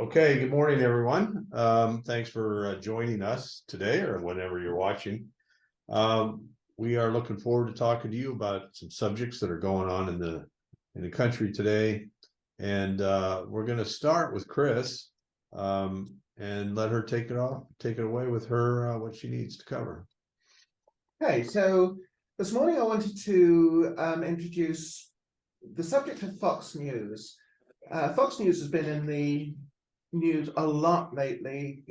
Okay, good morning, everyone. Thanks for joining us today or whenever you're watching. We are looking forward to talking to you about some subjects that are going on in the country today. And we're going to start with Chris and let her take it away with her what she needs to cover. Okay, so this morning I wanted to introduce the subject of Fox News. Fox News has been in the news a lot lately.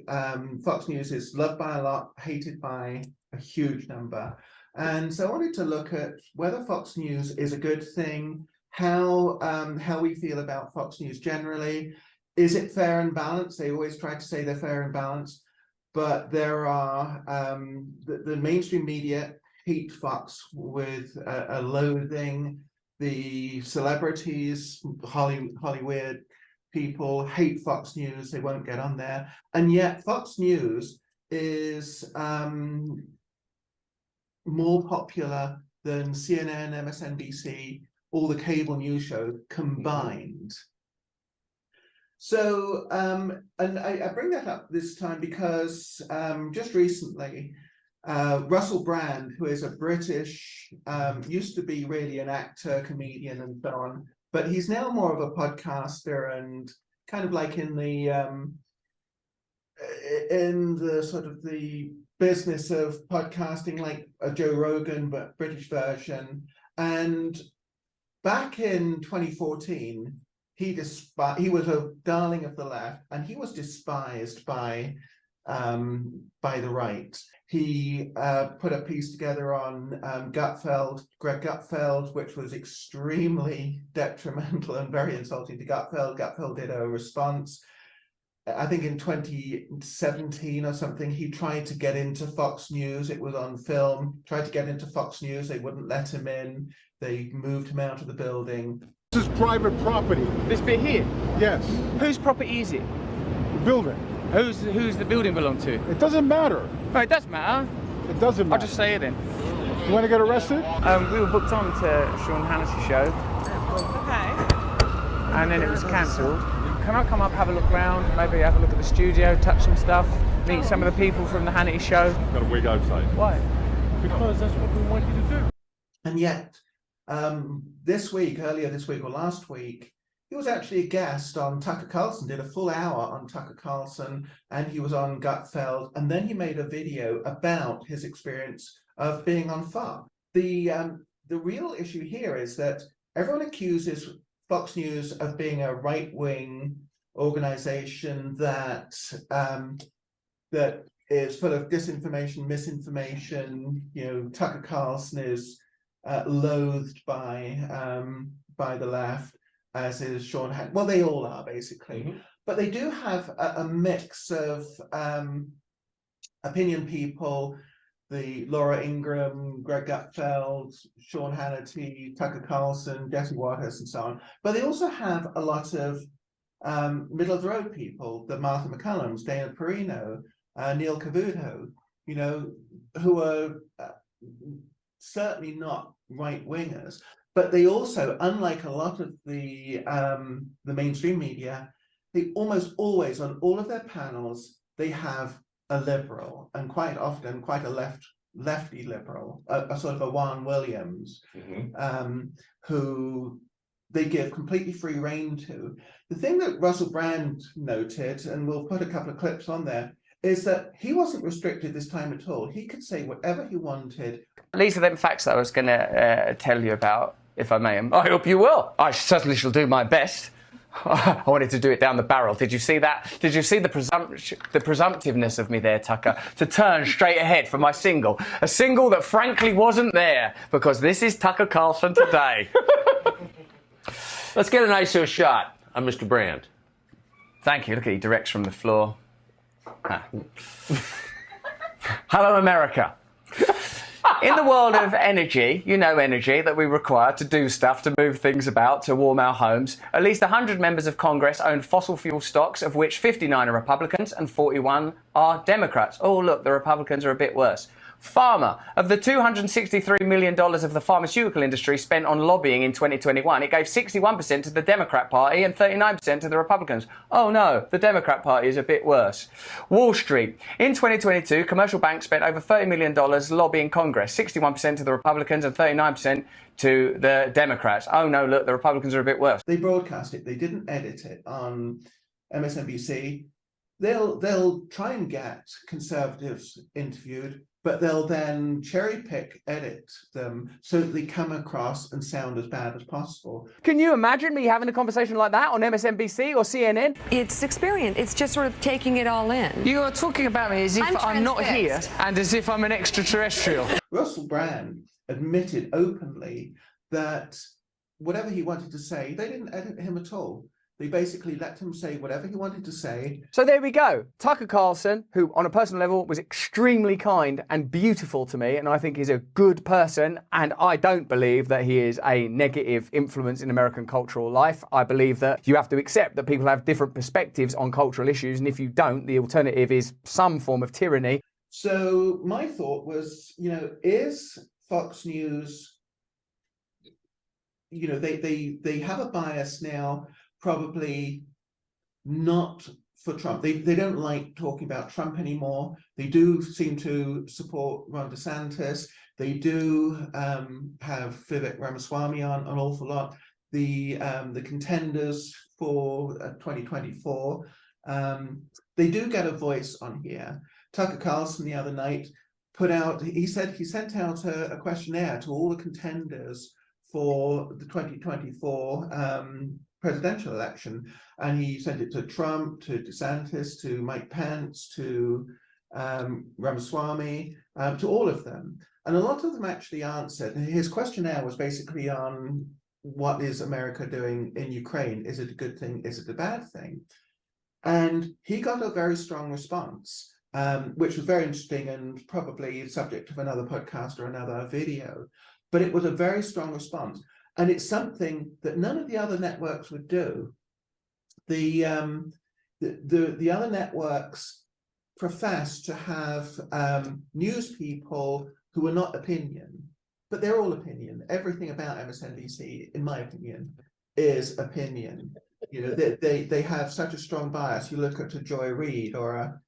Fox News is loved by a lot, hated by a huge number. And so I wanted to look at whether Fox News is a good thing, how we feel about Fox News generally. Is it fair and balanced? They always try to say they're fair and balanced, but there are the mainstream media hate Fox with a loathing. The celebrities, Hollywood people hate Fox News. They won't get on there. And yet Fox News is more popular than CNN, MSNBC, all the cable news shows combined. So, and I bring that up this time because just recently, Russell Brand, who is a British, used to be really an actor, comedian, and so on, but he's now more of a podcaster and kind of like in the sort of the business of podcasting, like a Joe Rogan, but British version. And back in 2014, he was a darling of the left, and he was despised by the right. He put a piece together on Greg Gutfeld, which was extremely detrimental and very insulting to Gutfeld. Gutfeld did a response. I think in 2017 or something, he tried to get into Fox News. It was on film. Tried to get into Fox News. They wouldn't let him in. They moved him out of the building. This is private property. This bit here? Yes. Whose property is it? The building. Who's the building belong to? It doesn't matter. No, it does matter. It doesn't matter. I'll just say it then. You want to get arrested? We were booked on to Sean Hannity's show. Okay. And then it was cancelled. Can I come up, have a look around, maybe have a look at the studio, touch some stuff, meet some of the people from the Hannity show? Got a wig outside. Why? Because that's what we want you to do. And yet, earlier this week or last week, he was actually a guest on Tucker Carlson, did a full hour on Tucker Carlson, and he was on Gutfeld, and then he made a video about his experience of being on Fox. The real issue here is that everyone accuses Fox News of being a right-wing organization that that is full of disinformation, misinformation. You know, Tucker Carlson is loathed by the left, as is Sean Hannity. Well, they all are basically, but they do have a mix of opinion people. The Laura Ingraham, Greg Gutfeld, Sean Hannity, Tucker Carlson, Jesse Waters, and so on. But they also have a lot of middle of the road people, the Martha McCullums, Dana Perino, Neil Cavuto, you know, who are certainly not right wingers. But they also, unlike a lot of the mainstream media, they almost always on all of their panels they have a liberal, and quite often quite a lefty liberal, a sort of a Juan Williams, who they give completely free rein to. The thing that Russell Brand noted, and we'll put a couple of clips on there, is that he wasn't restricted this time at all. He could say whatever he wanted. These are them facts that I was going to tell you about, if I may. I hope you will. I certainly shall do my best. I wanted to do it down the barrel. Did you see that? Did you see the presumptiveness of me there, Tucker? To turn straight ahead for my single. A single that frankly wasn't there, because this is Tucker Carlson today. Let's get an ISO shot on Mr. Brand. Thank you. Look at he directs from the floor. Hello, America. In the world of energy, you know, energy that we require to do stuff, to move things about, to warm our homes, at least 100 members of Congress own fossil fuel stocks, of which 59 are Republicans and 41 are Democrats. Oh, look, the Republicans are a bit worse. Pharma. Of the $263 million of the pharmaceutical industry spent on lobbying in 2021, it gave 61% to the Democrat Party and 39% to the Republicans. Oh no, the Democrat Party is a bit worse. Wall Street. In 2022, commercial banks spent over $30 million lobbying Congress, 61% to the Republicans and 39% to the Democrats. Oh no, look, the Republicans are a bit worse. They broadcast it. They didn't edit it on MSNBC. They'll try and get conservatives interviewed, but they'll then cherry pick, edit them so that they come across and sound as bad as possible. Can you imagine me having a conversation like that on MSNBC or CNN? It's experience. It's just sort of taking it all in. You are talking about me as if I'm not here transfixed. and as if I'm an extraterrestrial. Russell Brand admitted openly that whatever he wanted to say, they didn't edit him at all. They basically let him say whatever he wanted to say. So there we go. Tucker Carlson, who on a personal level was extremely kind and beautiful to me, and I think is a good person, and I don't believe that he is a negative influence in American cultural life. I believe that you have to accept that people have different perspectives on cultural issues, and if you don't, the alternative is some form of tyranny. So my thought was, is Fox News, they have a bias now, probably not for Trump. They don't like talking about Trump anymore. They do seem to support Ron DeSantis. They do have Vivek Ramaswamy on an awful lot. The contenders for 2024, they do get a voice on here. Tucker Carlson the other night he sent out a questionnaire to all the contenders for the 2024 presidential election, and he sent it to Trump, to DeSantis, to Mike Pence, to Ramaswamy, to all of them. And a lot of them actually answered. His questionnaire was basically on what is America doing in Ukraine? Is it a good thing? Is it a bad thing? And he got a very strong response, which was very interesting and probably subject of another podcast or another video. But it was a very strong response. And it's something that none of the other networks would do. The other networks profess to have news people who are not opinion, but they're all opinion. Everything about MSNBC, in my opinion, is opinion. They have such a strong bias. You look at a Joy Reid or a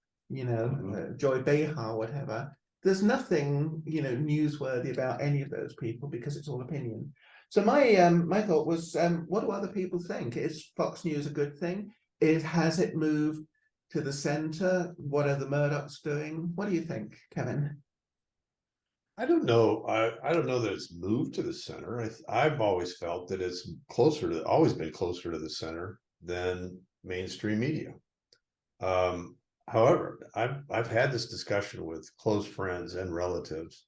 Joy Behar, whatever. There's nothing newsworthy about any of those people because it's all opinion. So my thought was, what do other people think? Is Fox News a good thing? Has it moved to the center? What are the Murdochs doing? What do you think, Kevin? I don't know. I don't know that it's moved to the center. I've always felt that it's always been closer to the center than mainstream media. However, I've had this discussion with close friends and relatives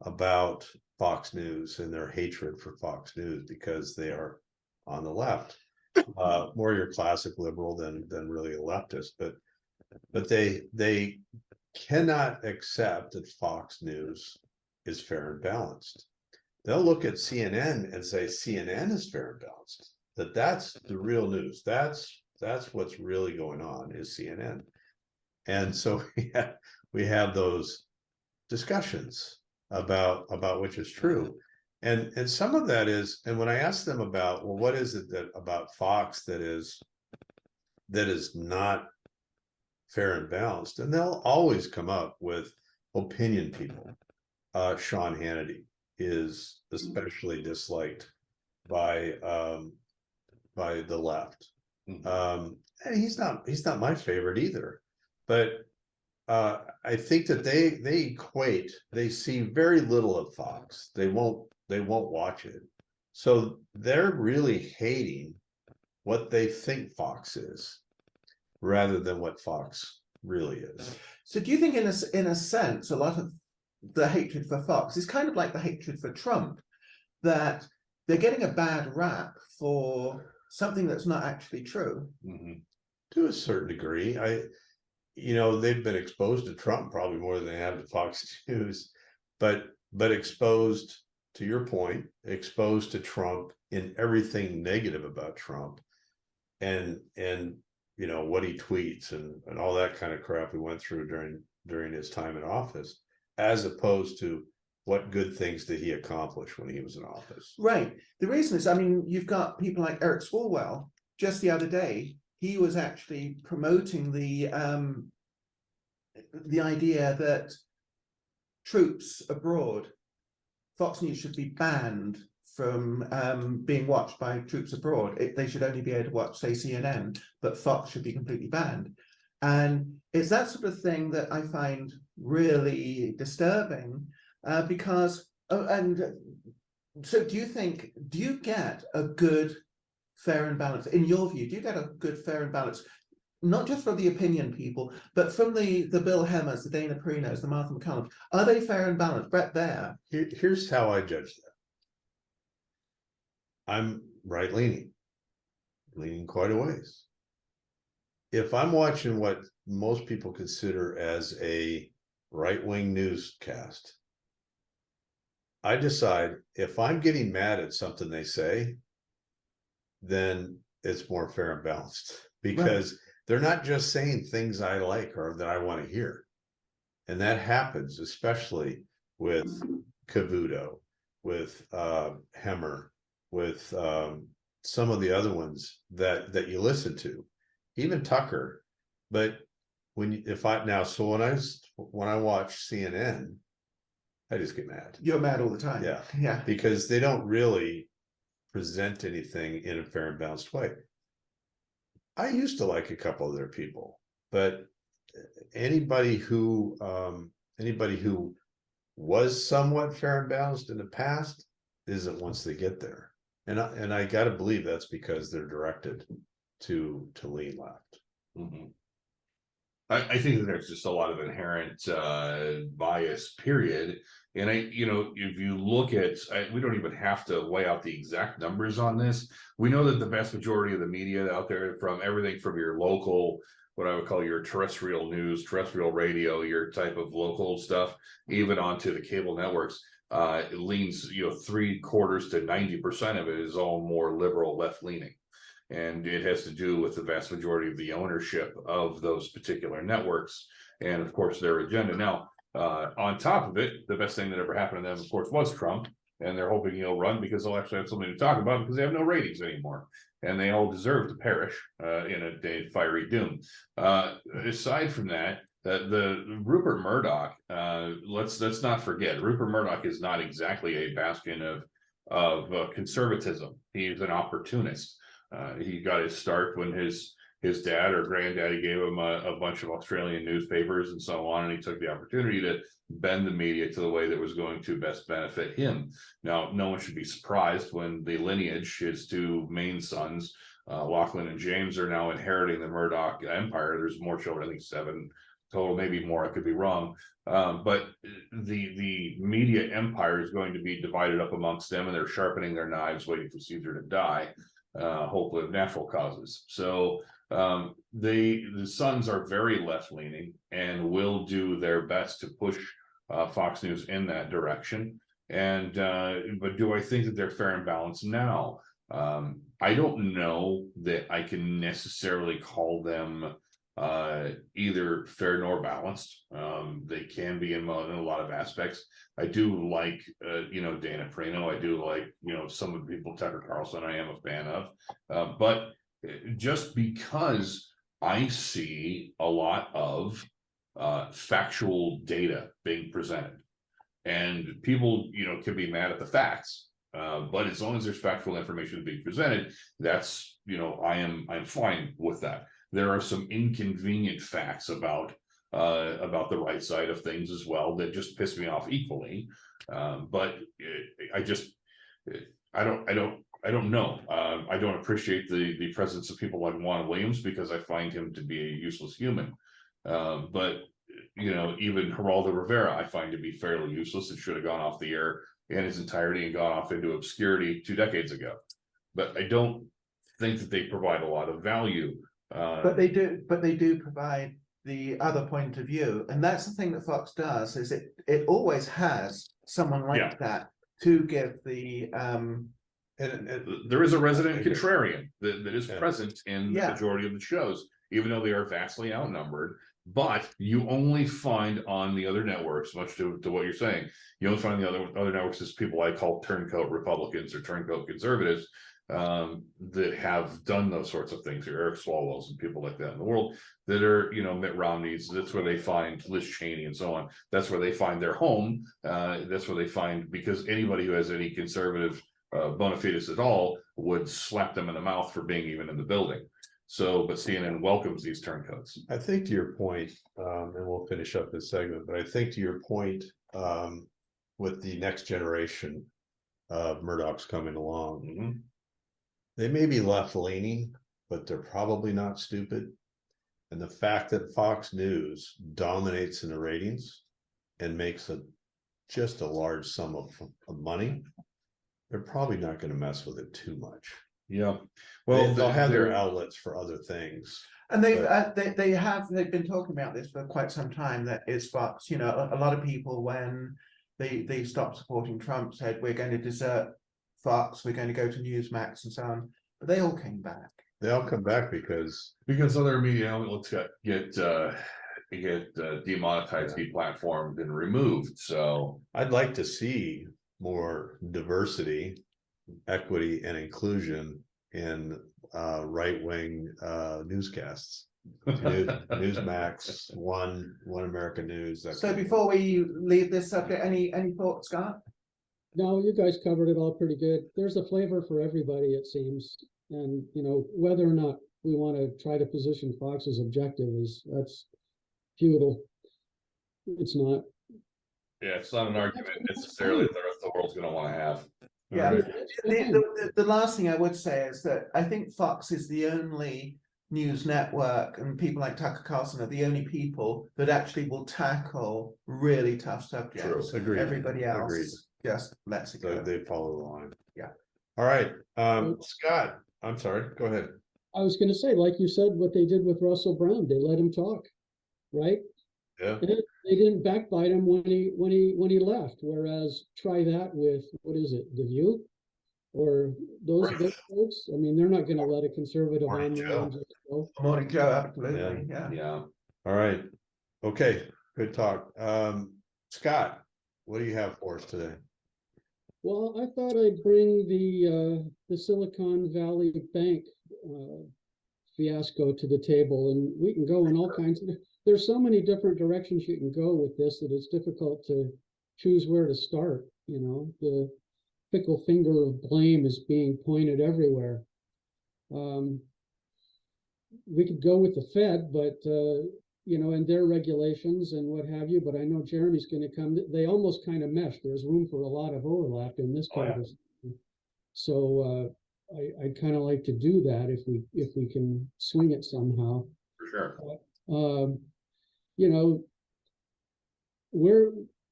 about Fox News and their hatred for Fox News because they are on the left, more your classic liberal than really a leftist. But they cannot accept that Fox News is fair and balanced. They'll look at CNN and say CNN is fair and balanced. That's the real news. That's what's really going on is CNN. And so we have those discussions about which is true. And some of that is, and when I ask them about, well, what is it about Fox that is not fair and balanced? And they'll always come up with opinion people. Sean Hannity is especially disliked by the left. And he's not my favorite either. But I think that they see very little of Fox. They won't watch it. So they're really hating what they think Fox is rather than what Fox really is. So do you think in a sense, a lot of the hatred for Fox is kind of like the hatred for Trump, that they're getting a bad rap for something that's not actually true? Mm-hmm. To a certain degree. They've been exposed to Trump probably more than they have to Fox News, but exposed, to your point, exposed to Trump in everything negative about Trump and what he tweets and all that kind of crap we went through during his time in office. as opposed to what good things did he accomplish when he was in office. Right. The reason is, I mean, you've got people like Eric Swalwell. Just the other day, he was actually promoting the idea that troops abroad, Fox News should be banned from being watched by troops abroad. They should only be able to watch, say, CNN, but Fox should be completely banned. And it's that sort of thing that I find really disturbing because, so do you get a good, fair and balanced, in your view, do you get a good, fair and balanced, not just from the opinion people, but from the Bill Hemmers, the Dana Perinos, the Martha McCallum, are they fair and balanced? Brett Baer. Here's how I judge that. I'm right-leaning, leaning quite a ways. If I'm watching what most people consider as a right-wing newscast, I decide if I'm getting mad at something they say, then it's more fair and balanced, because they're not just saying things I like or that I want to hear. And that happens, especially with Cavuto, with Hemmer, with some of the other ones that you listen to, even Tucker. But when I watch CNN, I just get mad. You're mad all the time. Yeah. Yeah. Because they don't really present anything in a fair and balanced way. I used to like a couple of their people, but anybody who was somewhat fair and balanced in the past isn't once they get there. And I got to believe that's because they're directed to lean left. Mm-hmm. I think that there's just a lot of inherent bias, period. And if you look at, we don't even have to weigh out the exact numbers on this. We know that the vast majority of the media out there, from everything from your local, what I would call your terrestrial news, terrestrial radio, your type of local stuff, even onto the cable networks, it leans, 3/4 to 90% of it is all more liberal, left leaning. And it has to do with the vast majority of the ownership of those particular networks, and of course their agenda. Now, on top of it, the best thing that ever happened to them, of course, was Trump, and they're hoping he'll run because they'll actually have something to talk about, because they have no ratings anymore, and they all deserve to perish in a day of fiery doom. Aside from that, the Rupert Murdoch, let's not forget, Rupert Murdoch is not exactly a bastion of conservatism. He's an opportunist. He got his start when his dad or granddaddy gave him a bunch of Australian newspapers and so on, and he took the opportunity to bend the media to the way that was going to best benefit him. Now, no one should be surprised when the lineage, his two main sons, Lachlan and James, are now inheriting the Murdoch empire. There's more children, I think 7 total, maybe more, I could be wrong. But the media empire is going to be divided up amongst them, and they're sharpening their knives, waiting for Caesar to die. Hopefully of natural causes. So the sons are very left leaning and will do their best to push Fox News in that direction. And but do I think that they're fair and balanced now? I don't know that I can necessarily call them either fair nor balanced. They can be in a lot of aspects. I do like Dana Perino. I do like some of the people, Tucker Carlson, I am a fan of, but just because I see a lot of factual data being presented, and people can be mad at the facts, but as long as there's factual information being presented, that's I'm fine with that. There are some inconvenient facts about the right side of things as well that just piss me off equally. But I don't know. I don't appreciate the presence of people like Juan Williams, because I find him to be a useless human. But even Geraldo Rivera, I find to be fairly useless. It should have gone off the air in its entirety and gone off into obscurity 2 decades ago. But I don't think that they provide a lot of value. But they do provide the other point of view, and that's the thing that Fox does, is it always has someone like that to give the and there is a resident contrarian that is present in the majority of the shows. even though they are vastly outnumbered. But you only find on the other networks, much to what you're saying, you only find the other networks is people I call turncoat Republicans or turncoat conservatives that have done those sorts of things, or Eric Swalwell's and people like that in the world that are, Mitt Romney's. That's where they find Liz Cheney and so on. That's where they find their home. That's where they find, because anybody who has any conservative bona fides at all would slap them in the mouth for being even in the building. So, but CNN welcomes these turncoats. I think to your point, and we'll finish up this segment, but I think to your point, with the next generation of Murdochs coming along, they may be left leaning, but they're probably not stupid. And the fact that Fox News dominates in the ratings and makes just a large sum of money, they're probably not going to mess with it too much. Yeah, Well, they'll have their outlets for other things. And they've been talking about this for quite some time, that is Fox. A lot of people, when they stopped supporting Trump, said we're going to desert Fox, we're going to go to Newsmax and so on. But they all came back. They all come back because other media outlets get demonetized, deplatformed, and removed. So I'd like to see more diversity, equity, and inclusion in right-wing newscasts. Newsmax, One American News. So before we leave this subject, any thoughts, Scott? No, you guys covered it all pretty good. There's a flavor for everybody, it seems. And, whether or not we want to try to position Fox as objective that's futile. It's not. yeah, it's not an argument necessarily that the rest of the world's going to want to have. Yeah. Right. The last thing I would say is that I think Fox is the only news network, and people like Tucker Carlson are the only people that actually will tackle really tough subjects. True. Agreed. Everybody else Agreed. just lets it go. So they follow the line. Yeah. All right. Scott, I'm sorry. Go ahead. I was going to say, like you said, what they did with Russell Brown, they let him talk, right? Yeah. They didn't backbite him when he left. Whereas try that with, what is it, The View, or those folks. I mean, they're not going to let a conservative Morning on Joe. just go. Morning Joe, absolutely. Yeah. All right. Okay. Good talk. Scott, what do you have for us today? Well, I thought I'd bring the Silicon Valley Bank fiasco to the table, and we can go in all kinds of. There's so many different directions you can go with this that it's difficult to choose where to start. The fickle finger of blame is being pointed everywhere. We could go with the Fed, but and their regulations and what have you. But I know Jeremy's going to come. They almost kind of mesh. There's room for a lot of overlap in this conversation. So I'd kind of like to do that if we can swing it somehow. For sure.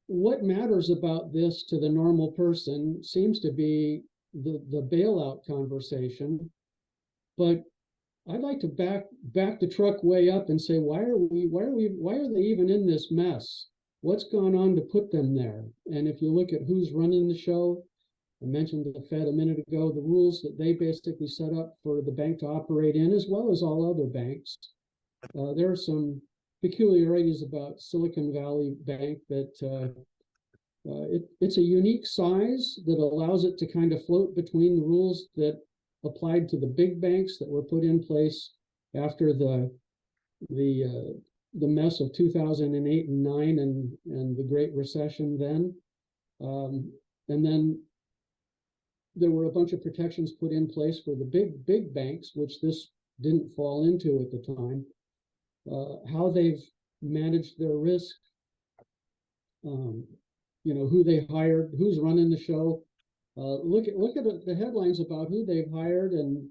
What matters about this to the normal person seems to be the bailout conversation, but I'd like to back the truck way up and say, why are they even in this mess? What's gone on to put them there? And if you look at who's running the show, I mentioned the Fed a minute ago, the rules that they basically set up for the bank to operate in, as well as all other banks. There are some peculiarities about Silicon Valley Bank that it's a unique size that allows it to kind of float between the rules that applied to the big banks that were put in place after the mess of 2008 and 9 and the Great Recession then. And then there were a bunch of protections put in place for the big banks, which this didn't fall into at the time. How they've managed their risk, who they hired, who's running the show. Look at the headlines about who they've hired, and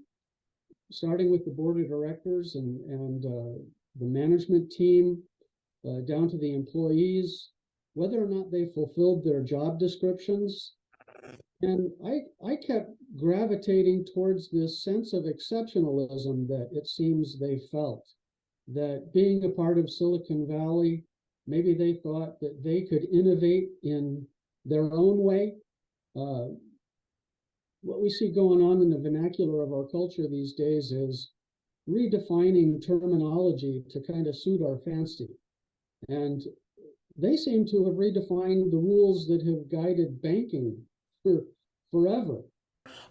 starting with the board of directors and the management team, down to the employees, whether or not they fulfilled their job descriptions. And I kept gravitating towards this sense of exceptionalism that it seems they felt, that being a part of Silicon Valley, maybe they thought that they could innovate in their own way. What we see going on in the vernacular of our culture these days is redefining terminology to kind of suit our fancy. And they seem to have redefined the rules that have guided banking for forever.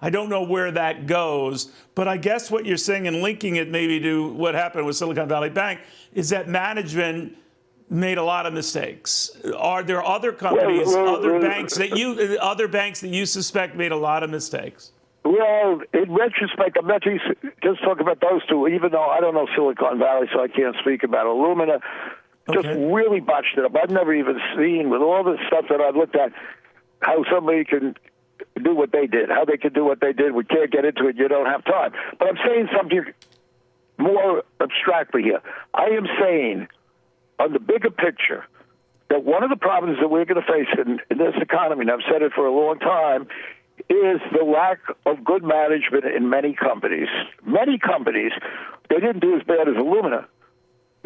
I don't know where that goes, but I guess what you're saying and linking it maybe to what happened with Silicon Valley Bank is that management made a lot of mistakes. Are there other companies, other banks that you suspect made a lot of mistakes? Well, in retrospect, I'm not just talking about those two, even though I don't know Silicon Valley, so I can't speak about it. Illumina just really botched it up. I've never even seen, with all the stuff that I've looked at, how somebody can do what they did, how they could do what they did. We can't get into it. You don't have time. But I'm saying something more abstractly here. I am saying, on the bigger picture, that one of the problems that we're going to face in this economy, and I've said it for a long time, is the lack of good management in many companies. Many companies, they didn't do as bad as Illumina.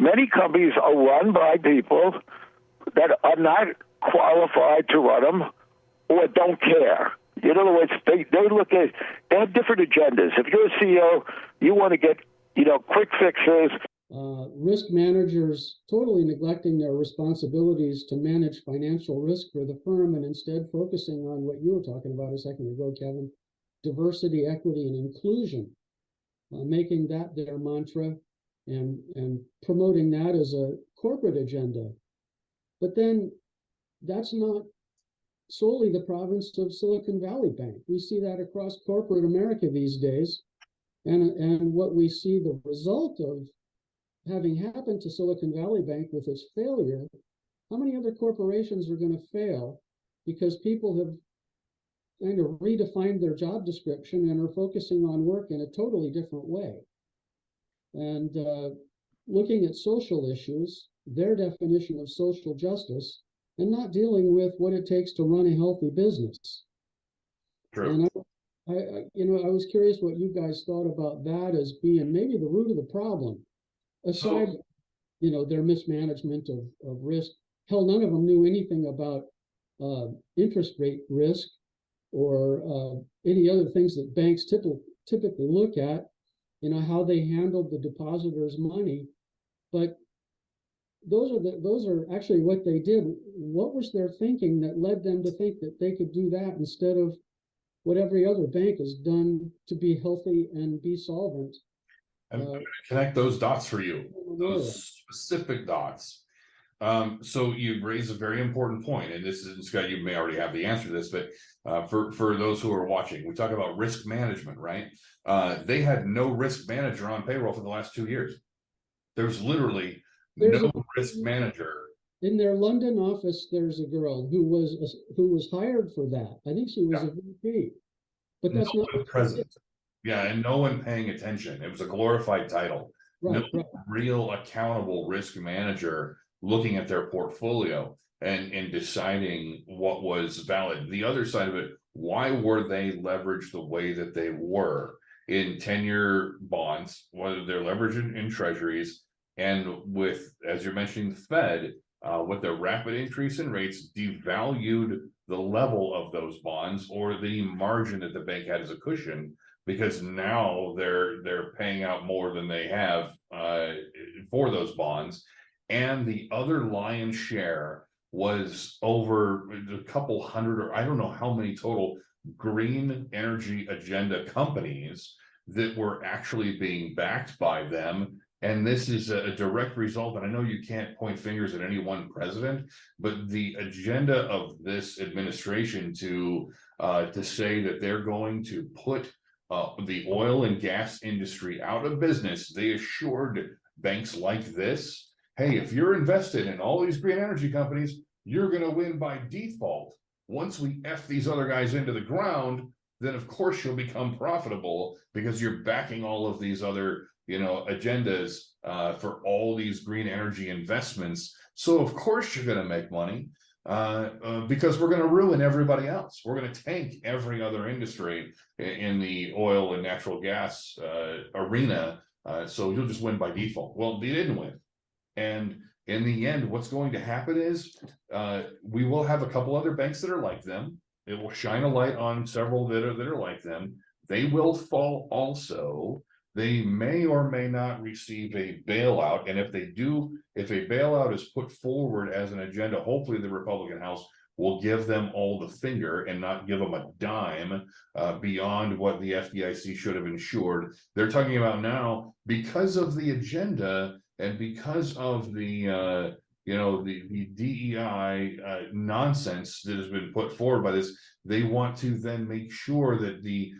Many companies are run by people that are not qualified to run them or don't care. In other words, they have different agendas. If you're a CEO, you want to get, quick fixes. Risk managers totally neglecting their responsibilities to manage financial risk for the firm and instead focusing on what you were talking about a second ago, Kevin, diversity, equity, and inclusion, making that their mantra and promoting that as a corporate agenda. But then that's not solely the province of Silicon Valley Bank. We see that across corporate America these days. And what we see the result of having happened to Silicon Valley Bank with its failure, how many other corporations are going to fail because people have kind of redefined their job description and are focusing on work in a totally different way? And looking at social issues, their definition of social justice, and not dealing with what it takes to run a healthy business. True. And I was curious what you guys thought about that as being maybe the root of the problem. Aside, their mismanagement of risk. Hell, none of them knew anything about interest rate risk or any other things that banks typically look at, how they handled the depositors' money. But those are actually what they did. What was their thinking that led them to think that they could do that instead of what every other bank has done to be healthy and be solvent? I'm going to connect those dots for you, those specific dots. So you raise a very important point, and this is, Scott, you may already have the answer to this, but for those who are watching, we talk about risk management, right? They had no risk manager on payroll for the last 2 years. There's literally no risk manager. In their London office, there's a girl who was hired for that. I think she was a VP, but that's not the president. Yeah, and no one paying attention. It was a glorified title. Right, no real accountable risk manager looking at their portfolio and deciding what was valid. The other side of it, why were they leveraged the way that they were in 10-year bonds, whether they're leveraged in treasuries, and with, as you're mentioning, the Fed, with the rapid increase in rates, devalued the level of those bonds or the margin that the bank had as a cushion, because now they're paying out more than they have for those bonds. And the other lion's share was over a couple hundred, or I don't know how many total green energy agenda companies that were actually being backed by them. And this is a direct result, and I know you can't point fingers at any one president, but the agenda of this administration to say that they're going to put the oil and gas industry out of business. They assured banks like this, hey, if you're invested in all these green energy companies, you're going to win by default. Once we F these other guys into the ground, then of course you'll become profitable because you're backing all of these other agendas for all these green energy investments. So of course you're going to make money because we're going to ruin everybody else. We're going to tank every other industry in the oil and natural gas arena. So you'll just win by default. Well, they didn't win. And in the end, what's going to happen is we will have a couple other banks that are like them. It will shine a light on several that are like them. They will fall also. they may or may not receive a bailout. And if they do, if a bailout is put forward as an agenda, hopefully the Republican House will give them all the finger and not give them a dime beyond what the FDIC should have insured. They're talking about now, because of the agenda and because of the the DEI nonsense that has been put forward by this, they want to then make sure that the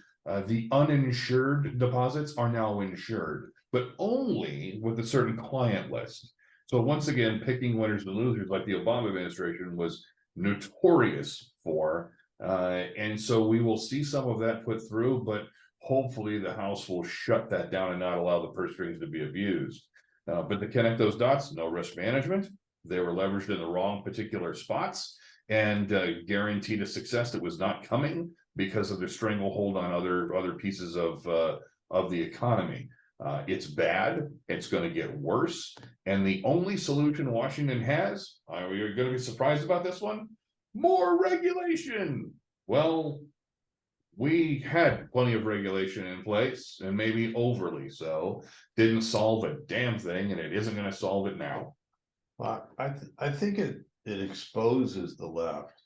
uninsured deposits are now insured, but only with a certain client list. So once again, picking winners and losers like the Obama administration was notorious for. And so we will see some of that put through, but hopefully the House will shut that down and not allow the purse strings to be abused. But to connect those dots, no risk management. They were leveraged in the wrong particular spots and guaranteed a success that was not coming because of their stranglehold on other pieces of the economy. It's bad. It's going to get worse. And the only solution Washington has, you're going to be surprised about this one, more regulation. Well, we had plenty of regulation in place, and maybe overly so. Didn't solve a damn thing, and it isn't going to solve it now. I think it exposes the left,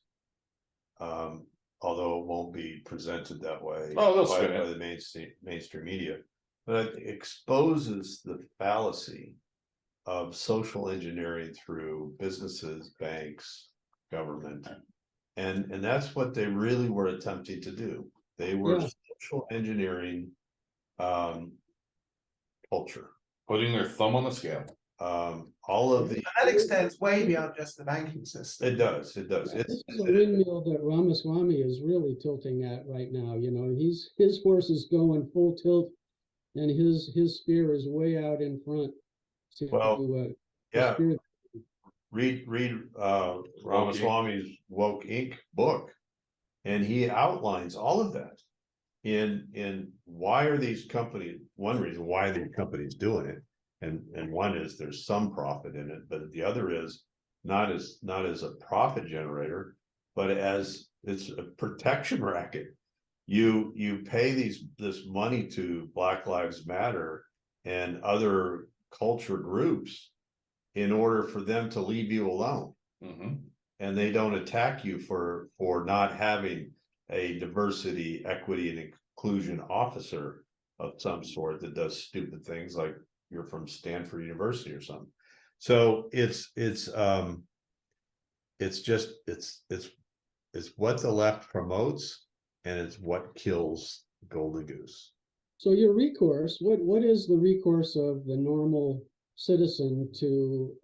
although it won't be presented that way by the mainstream media. But it exposes the fallacy of social engineering through businesses, banks, government, and that's what they really were attempting to do. They were social engineering culture, putting their thumb on the scale. All of the that extends way beyond just the banking system. It does. This is a windmill that Ramaswamy is really tilting at right now. You know, his horse is going full tilt, and his spear is way out in front. Read Ramaswamy's Woke Inc. book, and he outlines all of that. In why are these companies? One reason why these companies doing it. And one is there's some profit in it, but the other is not as a profit generator, but as it's a protection racket. You pay this money to Black Lives Matter and other culture groups in order for them to leave you alone. Mm-hmm. And they don't attack you for not having a diversity, equity, and inclusion officer of some sort that does stupid things like you're from Stanford University or something. So it's what the left promotes, and it's what kills Golden Goose. So your recourse, what is the recourse of the normal citizen to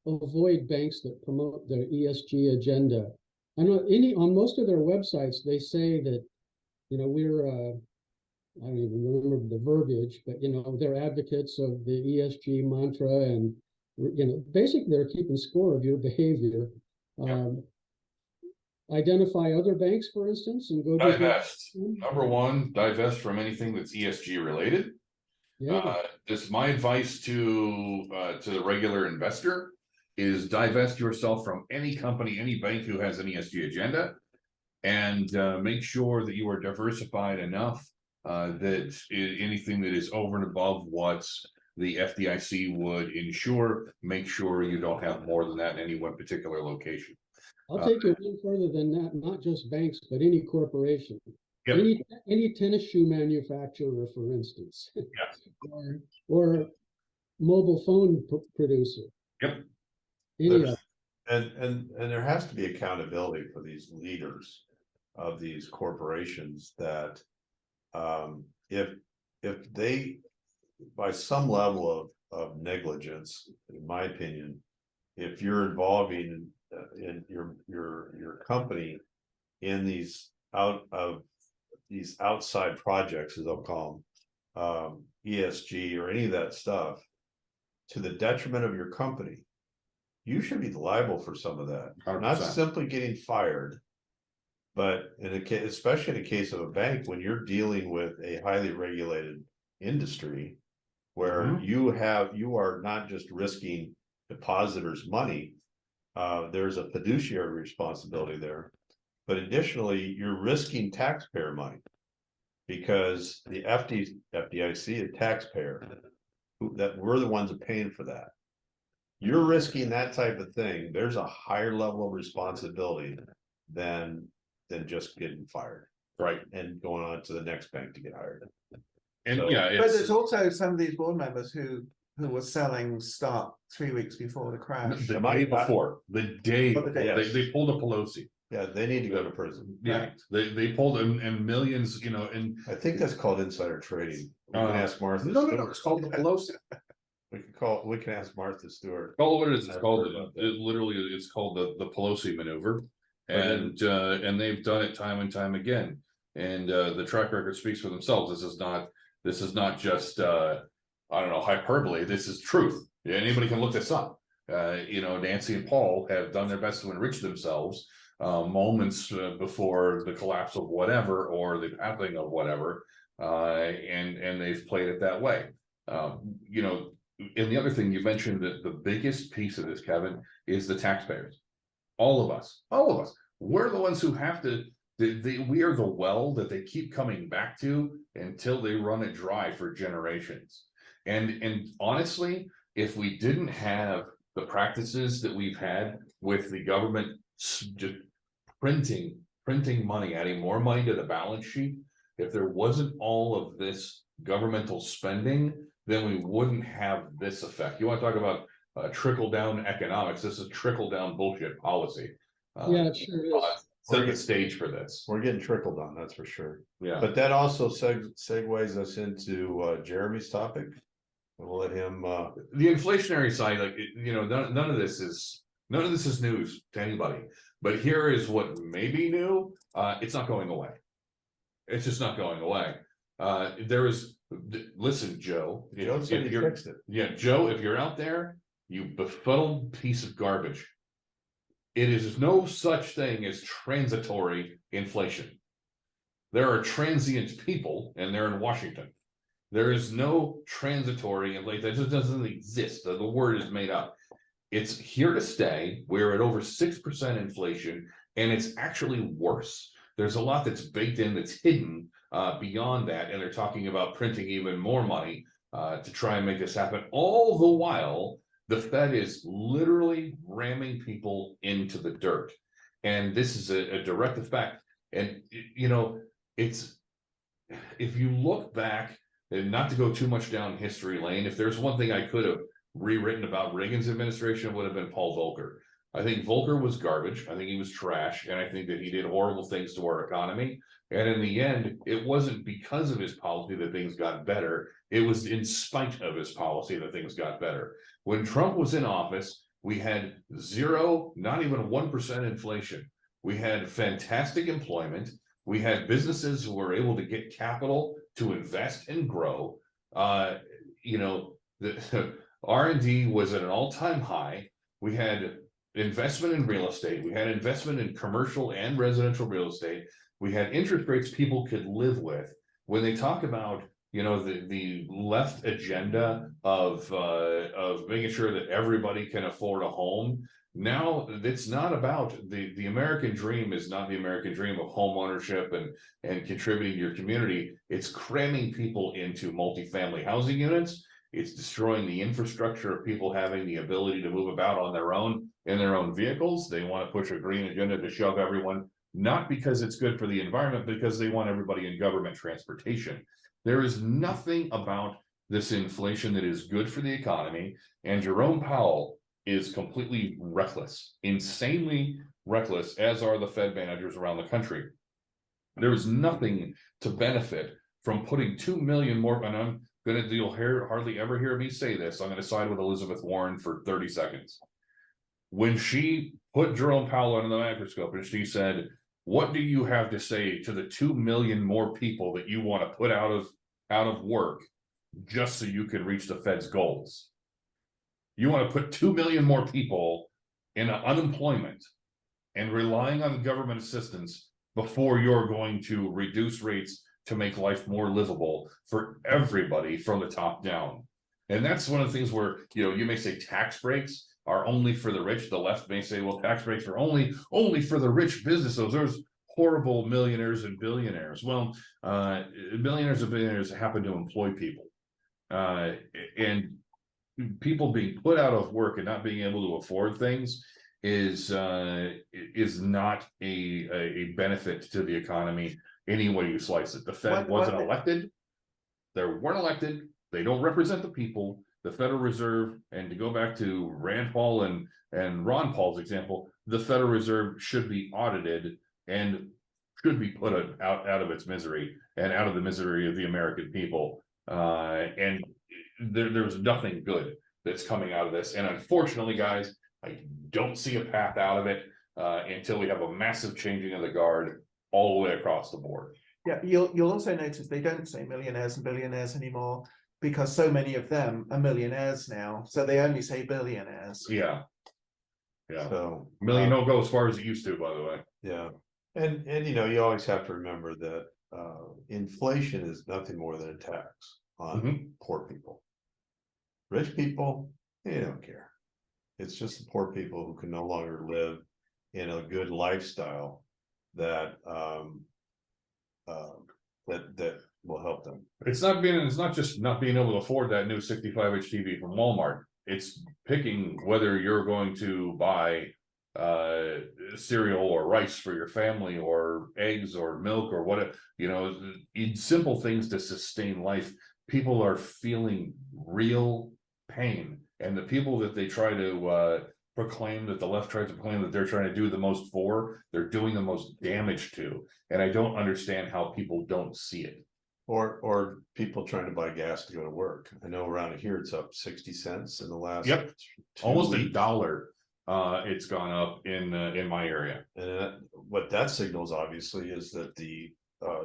avoid banks that promote their ESG agenda? I know on most of their websites they say that, you know, we're I don't even remember the verbiage, but you know, they're advocates of the ESG mantra, and you know, basically they're keeping score of your behavior. Identify other banks, for instance, and go divest. Number one, divest from anything that's ESG related. This is my advice to the regular investor: is divest yourself from any company, any bank who has an ESG agenda, and make sure that you are diversified enough that anything that is over and above what the FDIC would insure, make sure you don't have more than that in any one particular location. I'll take it one further than that, not just banks, but any corporation. Yep. Any tennis shoe manufacturer, for instance, yes. or mobile phone producer. Yep. And there has to be accountability for these leaders of these corporations that if they, by some level of negligence, in my opinion, if you're involving in your company in these outside projects, as they'll call them, ESG or any of that stuff, to the detriment of your company, you should be liable for some of that. 100%. Not simply getting fired, but especially in the case of a bank, when you're dealing with a highly regulated industry where you are not just risking depositors' money, there's a fiduciary responsibility there, but additionally you're risking taxpayer money. Because the FDIC, the taxpayer, that we're the ones paying for that. You're risking that type of thing. There's a higher level of responsibility than just getting fired, Right. and going on to the next bank to get hired. And So- yeah, But it's there's also some of these board members who were selling stock 3 weeks before the crash. the day before, the day Oh, the day- before, they pulled a Pelosi. Yeah, they need to go to prison. Yeah, Right. they pulled and millions, you know, and I think that's called insider trading. We can ask Martha. no, Stewart. it's called the Pelosi. We can ask Martha Stewart. Call it what it is. It's I've called heard about that. it literally. It's called the Pelosi maneuver, and they've done it time and time again. And the track record speaks for themselves. This is not just I don't know, hyperbole. This is truth. Yeah, anybody can look this up. You know, Nancy and Paul have done their best to enrich themselves moments before the collapse of whatever or the happening of whatever, and they've played it that way. You know. And the other thing you mentioned, that the biggest piece of this, Kevin, is the taxpayers. All of us, we're the ones who have to, we are the well that they keep coming back to until they run it dry for generations. And honestly, if we didn't have the practices that we've had with the government just printing money, adding more money to the balance sheet, if there wasn't all of this governmental spending, then we wouldn't have this effect. You want to talk about trickle down economics? This is trickle down bullshit policy. Yeah, it sure is. Set the stage for this. We're getting trickled on, that's for sure. Yeah. But that also segues us into Jeremy's topic. We'll let him. The inflationary side, like, you know, none of this is news to anybody. But here is what may be new. It's not going away. It's just not going away. Listen, Joe. Joe said he fixed it. Yeah, Joe, if you're out there, you befuddled piece of garbage. It is no such thing as transitory inflation. There are transient people, and they're in Washington. There is no transitory inflation. That just doesn't exist. The word is made up. It's here to stay. We're at over 6% inflation, and it's actually worse. There's a lot that's baked in that's hidden beyond that, and they're talking about printing even more money to try and make this happen. All the while, the Fed is literally ramming people into the dirt, and this is a direct effect. And you know, it's, if you look back, and not to go too much down history lane, if there's one thing I could have rewritten about Reagan's administration, it would have been Paul Volcker. I think Volcker was garbage. I think he was trash, and I think that he did horrible things to our economy. And in the end, it wasn't because of his policy that things got better. It was in spite of his policy that things got better. When Trump was in office, we had zero, not even 1% inflation. We had fantastic employment. We had businesses who were able to get capital to invest and grow. You know, the R&D was at an all-time high. We had investment in real estate. We had investment in commercial and residential real estate. We had interest rates people could live with. When they talk about, you know, the left agenda of making sure that everybody can afford a home, now it's not about the American dream. Is not the American dream of home ownership and contributing to your community. It's cramming people into multifamily housing units. It's destroying the infrastructure of people having the ability to move about on their own in their own vehicles. They want to push a green agenda to shove everyone, not because it's good for the environment, because they want everybody in government transportation. There is nothing about this inflation that is good for the economy. And Jerome Powell is completely reckless, insanely reckless, as are the Fed managers around the country. There is nothing to benefit from putting 2 million more, and you'll hardly ever hear me say this. I'm going to side with Elizabeth Warren for 30 seconds. When she put Jerome Powell under the microscope and she said, "What do you have to say to the 2 million more people that you want to put out of work just so you can reach the Fed's goals? You want to put 2 million more people in unemployment and relying on government assistance before you're going to reduce rates to make life more livable for everybody from the top down." And that's one of the things where, you know, you may say tax breaks are only for the rich. The left may say, well, tax breaks are only for the rich businesses. There's horrible millionaires and billionaires. Well, millionaires and billionaires happen to employ people, and people being put out of work and not being able to afford things is not a benefit to the economy any way you slice it. The Fed wasn't elected. They weren't elected. They don't represent the people. The Federal Reserve, and to go back to Rand Paul and Ron Paul's example, the Federal Reserve should be audited and should be put out of its misery and out of the misery of the American people. And there's nothing good that's coming out of this. And unfortunately, guys, I don't see a path out of it until we have a massive changing of the guard all the way across the board. Yeah, you'll also notice they don't say millionaires and billionaires anymore because so many of them are millionaires now. So they only say billionaires. Yeah. Yeah. So Million don't go as far as it used to, by the way. yeah, and you know, you always have to remember that inflation is nothing more than a tax on poor people. Rich people, they don't care. It's just the poor people who can no longer live in a good lifestyle that that will help them. It's not just not being able to afford that new 65-inch TV from Walmart. It's picking whether you're going to buy cereal or rice for your family or eggs or milk or whatever, you know, simple things to sustain life. People are feeling real pain, and the people that they try to proclaim, that the left tries to proclaim that they're trying to do the most for, they're doing the most damage to. And I don't understand how people don't see it. Or people trying to buy gas to go to work. I know around here it's up 60 cents in the last Almost weeks. $1. It's gone up in my area. And what that signals obviously is that the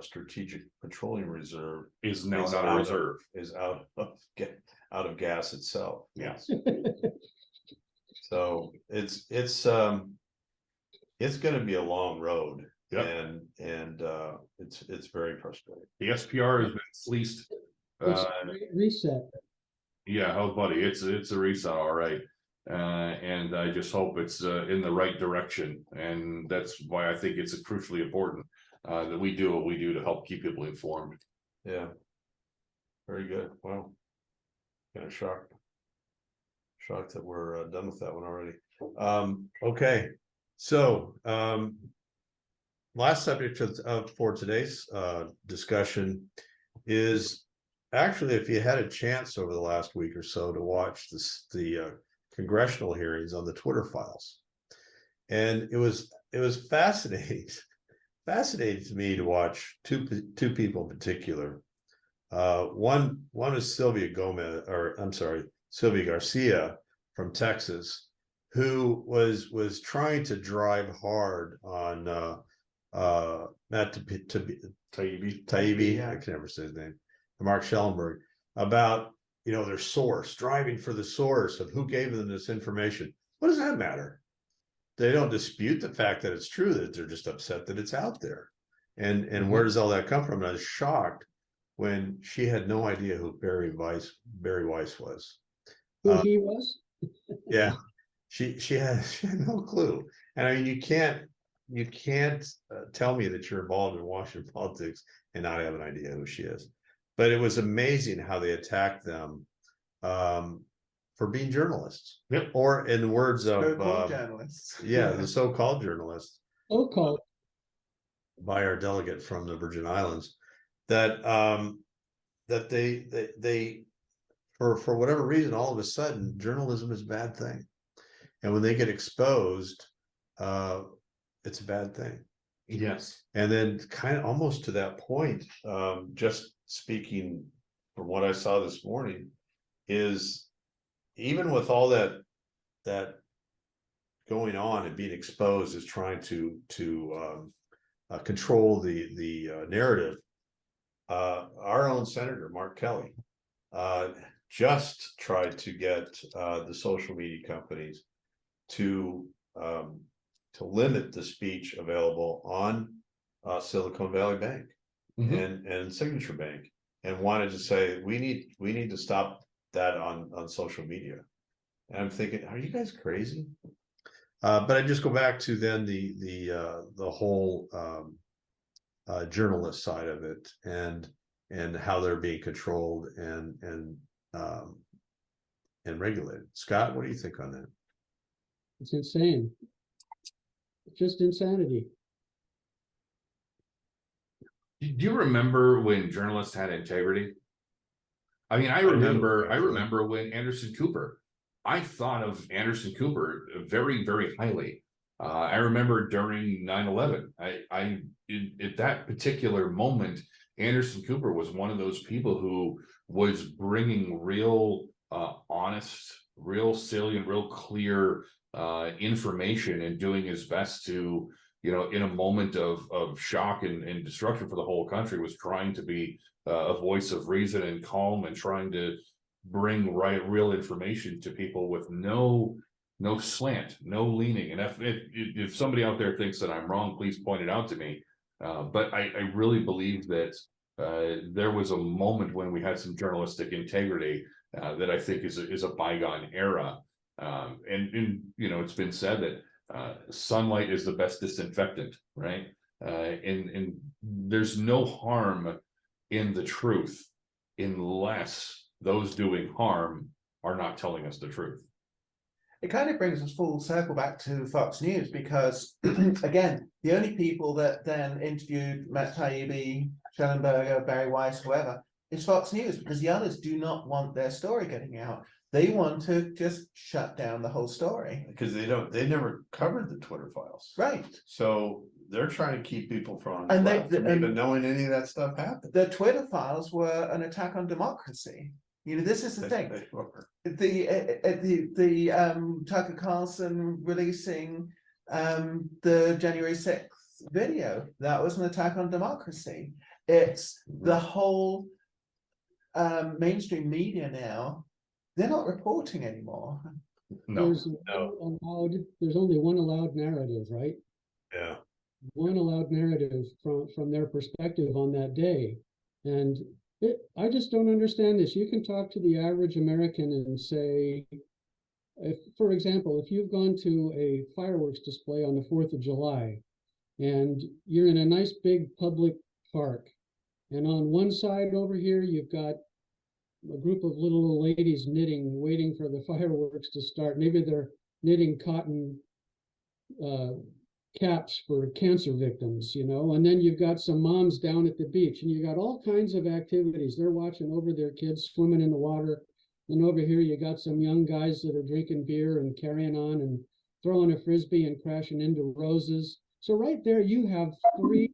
Strategic Petroleum Reserve Is now not a reserve. is out of gas itself. Yes. So it's going to be a long road. Yep. And it's very frustrating. The SPR has been fleeced. It's reset. Yeah, oh buddy, it's a reset, all right. And I just hope it's in the right direction. And that's why I think it's crucially important that we do what we do to help keep people informed. Yeah. Very good. Wow. Kind of shocked that we're done with that one already. Okay. So last subject for today's discussion is actually, if you had a chance over the last week or so to watch the congressional hearings on the Twitter files, and it was fascinating to me to watch two people in particular. One is Sylvia Garcia from Texas, who was trying to drive hard on Matt Taibbi, yeah. I can never say his name, Mark Schellenberg, about, you know, their source, driving for the source of who gave them this information. What does that matter? They don't dispute the fact that it's true, that they're just upset that it's out there. And where does all that come from? And I was shocked when she had no idea who Barry Weiss was. Who he was? Yeah, she had no clue. And I mean, you can't tell me that you're involved in Washington politics and not have an idea who she is. But it was amazing how they attacked them for being journalists. Yep. Or in the words of So-called journalists. yeah, the so-called journalists So-called. by our delegate from the Virgin Islands, that they for whatever reason, all of a sudden, journalism is a bad thing. And when they get exposed, it's a bad thing. Yes. And then kind of almost to that point, just speaking from what I saw this morning, is even with all that going on and being exposed is trying to control the narrative. Our own Senator Mark Kelly just tried to get the social media companies to limit the speech available on Silicon Valley Bank and Signature Bank, and wanted to say we need to stop that on social media. And I'm thinking, are you guys crazy? But I just go back to then the whole journalist side of it, and how they're being controlled and regulated. Scott, what do you think on that? It's insane. It's just insanity. Do you remember when journalists had integrity? I mean, I remember when Anderson Cooper, I thought of Anderson Cooper very, very highly. I remember during 9/11, at that particular moment, Anderson Cooper was one of those people who was bringing real honest, real salient, real clear information, and doing his best to, in a moment of shock and destruction for the whole country, was trying to be a voice of reason and calm, and trying to bring real information to people with no slant, no leaning. And if somebody out there thinks that I'm wrong, please point it out to me. But I really believe that there was a moment when we had some journalistic integrity that I think is a bygone era. And it's been said that sunlight is the best disinfectant, right? And there's no harm in the truth unless those doing harm are not telling us the truth. It kind of brings us full circle back to Fox News, because again, the only people that then interviewed Matt Taibbi, Schellenberger, Barry Weiss, whoever, is Fox News, because the others do not want their story getting out. They want to just shut down the whole story. Because they never covered the Twitter files. Right. So they're trying to keep people from even knowing any of that stuff happened. The Twitter files were an attack on democracy. This is the thing. The Tucker Carlson releasing the January 6th video, that was an attack on democracy. It's the whole mainstream media now, they're not reporting anymore. There's only one allowed narrative, right? Yeah. One allowed narrative from their perspective on that day. And I just don't understand this. You can talk to the average American and say, for example, if you've gone to a fireworks display on the 4th of July, and you're in a nice big public park, and on one side over here, you've got a group of little old ladies knitting, waiting for the fireworks to start. Maybe they're knitting cotton caps for cancer victims, and then you've got some moms down at the beach, and you got all kinds of activities. They're watching over their kids swimming in the water. And over here, you got some young guys that are drinking beer and carrying on and throwing a frisbee and crashing into roses. So right there, you have 3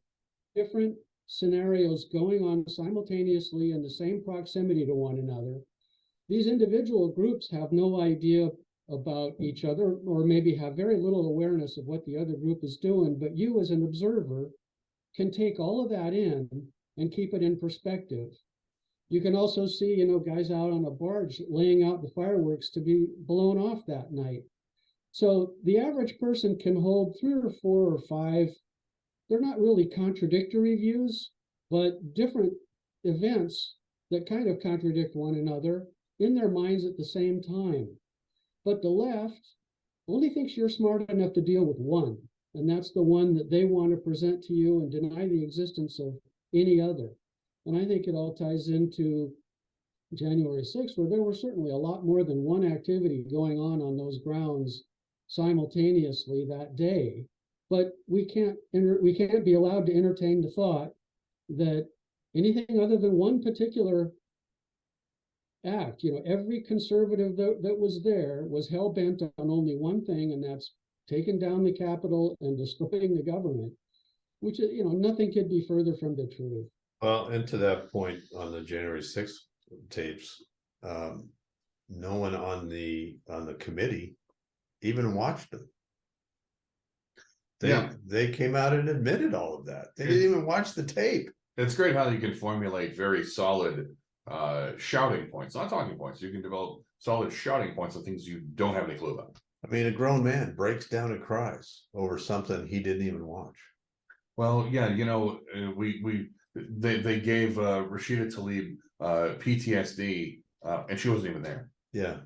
different scenarios going on simultaneously in the same proximity to one another. These individual groups have no idea about each other, or maybe have very little awareness of what the other group is doing, but you as an observer can take all of that in and keep it in perspective. You can also see, guys out on a barge laying out the fireworks to be blown off that night. So the average person can hold 3 or 4 or 5, they're not really contradictory views, but different events that kind of contradict one another in their minds at the same time. But the left only thinks you're smart enough to deal with one, and that's the one that they want to present to you and deny the existence of any other. And I think it all ties into January 6th, where there were certainly a lot more than one activity going on those grounds simultaneously that day. But we can't be allowed to entertain the thought that anything other than one particular act, every conservative that was there was hell-bent on only one thing, and that's taking down the Capitol and destroying the government, which, nothing could be further from the truth. Well, and to that point on the January 6th tapes, no one on the committee even watched them. They came out and admitted all of that. They didn't even watch the tape. It's great how you can formulate very solid shouting points, not talking points. You can develop solid shouting points on things you don't have any clue about. I mean, a grown man breaks down and cries over something he didn't even watch. Well, yeah, they gave Rashida Tlaib PTSD, and she wasn't even there. Yeah.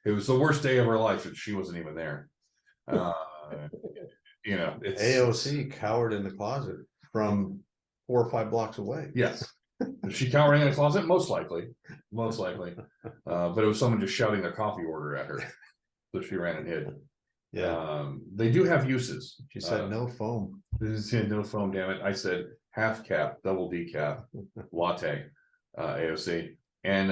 It was the worst day of her life, and she wasn't even there. You know, it's AOC cowered in the closet from 4 or 5 blocks away. Yes. Is she cowering in a closet? Most likely. Most likely. But it was someone just shouting their coffee order at her. So she ran and hid. Yeah. They do have uses. She said no foam. No foam, damn it. I said half cap, double decaf, latte, AOC. And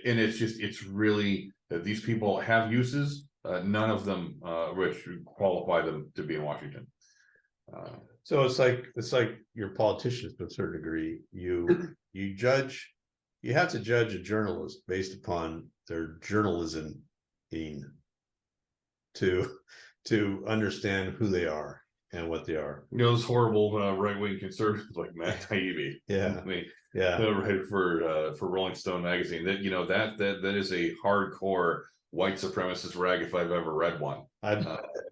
it's just, it's really, these people have uses. None of them, which qualify them to be in Washington. So it's like your politicians to a certain degree. You judge, you have to judge a journalist based upon their journalism to understand who they are and what they are. You know, those horrible right-wing conservatives like Matt Taibbi. Yeah. I mean, Yeah. right for Rolling Stone magazine. That, you know, that is a hardcore white supremacist rag if I've ever read one. I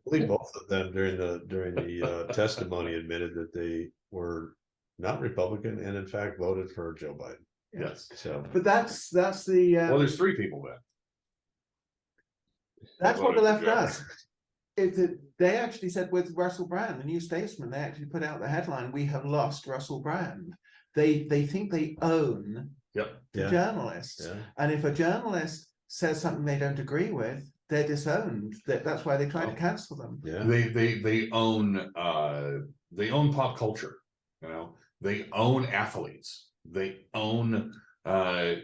believe both of them during the testimony admitted that they were not Republican and in fact voted for Joe Biden. Yes. So, But that's the Well, there's 3 people then. that's what the voted for left Joe. does. They actually said with Russell Brand, the New Statesman, they actually put out the headline, "We have lost Russell Brand." They think they own Yep. the Yeah. journalists, yeah. and if a journalist says something they don't agree with, they're disowned. That's why they try to cancel them. Yeah. They own pop culture, you know, they own athletes, they own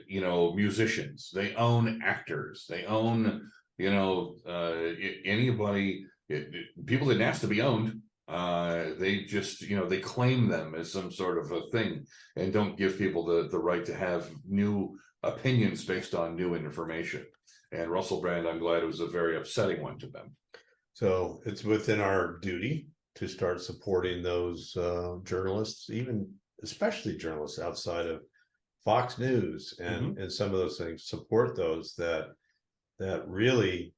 you know, musicians, they own actors, they own, you know, anybody, people didn't ask to be owned. They just, you know, they claim them as some sort of a thing and don't give people the right to have new opinions based on new information. And Russell Brand, I'm glad, it was a very upsetting one to them. So it's within our duty to start supporting those journalists, even especially journalists outside of Fox News and some of those things. Support those that really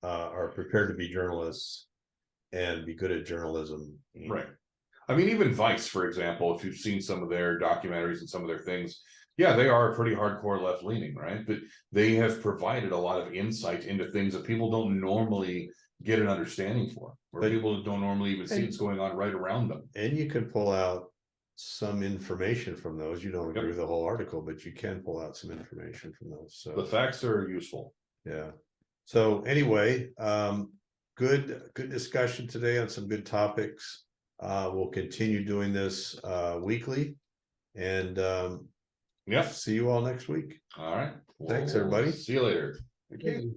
are prepared to be journalists and be good at journalism. Right. I mean, even Vice, for example, if you've seen some of their documentaries and some of their things, yeah, they are pretty hardcore left leaning, right? But they have provided a lot of insight into things that people don't normally get an understanding for, or people don't normally even see what's going on right around them. And you can pull out some information from those. You don't agree with the whole article, but you can pull out some information from those. So the facts are useful. Yeah. So anyway, good discussion today on some good topics. We'll continue doing this weekly, and yeah, see you all next week. All right. Thanks, everybody. See you later. Thank you.